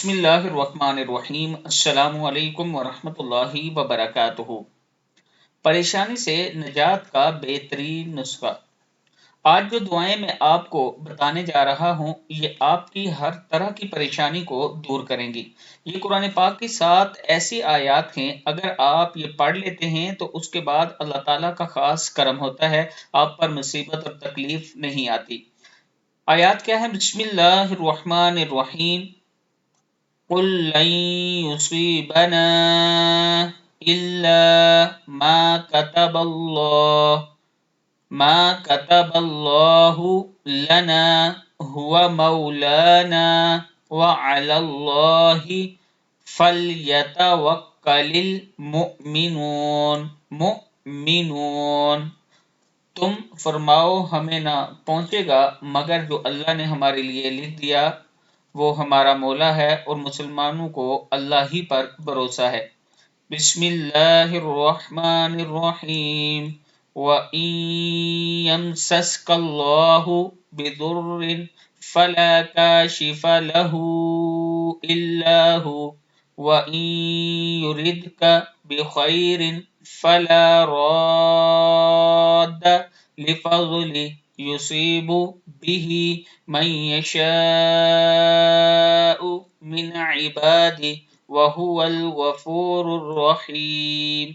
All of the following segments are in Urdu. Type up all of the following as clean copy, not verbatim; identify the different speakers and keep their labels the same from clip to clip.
Speaker 1: بسم اللہ الرحمن الرحیم۔ السلام علیکم ورحمۃ اللہ وبرکاتہ۔ پریشانی سے نجات کا بہترین نسخہ۔ آج جو دعائیں میں آپ کو بتانے جا رہا ہوں یہ آپ کی ہر طرح کی پریشانی کو دور کریں گی۔ یہ قرآن پاک کی 7 ایسی آیات ہیں، اگر آپ یہ پڑھ لیتے ہیں تو اس کے بعد اللہ تعالیٰ کا خاص کرم ہوتا ہے، آپ پر مصیبت اور تکلیف نہیں آتی۔ آیات کیا ہے؟ بسم اللہ الرحمن الرحیم۔ قل لن يصيبنا إلا ما كتب الله لنا هو مولانا وعلى الله فليتوكل المؤمنون۔ تم فرماؤ ہمیں نہ پہنچے گا مگر جو اللہ نے ہمارے لیے لکھ دیا، وہ ہمارا مولا ہے اور مسلمانوں کو اللہ ہی پر بھروسہ ہے۔ بسم اللہ الرحمن الرحیم۔ وَإِن يَمْسَسْكَ اللَّهُ بِضُرٍّ فَلَا كَاشِفَ لَهُ إِلَّا هُوَ وَإِن يُرِدْكَ بِخَيْرٍ فَلَا رَادَّ لِفَضْلِهِ يُصِيبُ بِهِ مَن يَشَاءُ مِنْ عِبَادِهِ وَهُوَ الْغَفُورُ الرَّحِيمُ۔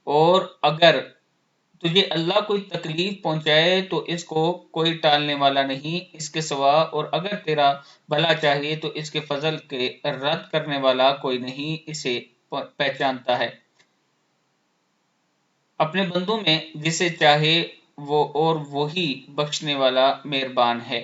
Speaker 1: اور اگر تجھے اللہ کوئی تکلیف پہنچائے تو اس کو کوئی ٹالنے والا نہیں اس کے سوا، اور اگر تیرا بھلا چاہیے تو اس کے فضل کے رد کرنے والا کوئی نہیں، اسے پہچانتا ہے اپنے بندوں میں جسے چاہے وہ، اور وہی بخشنے والا مہربان ہے۔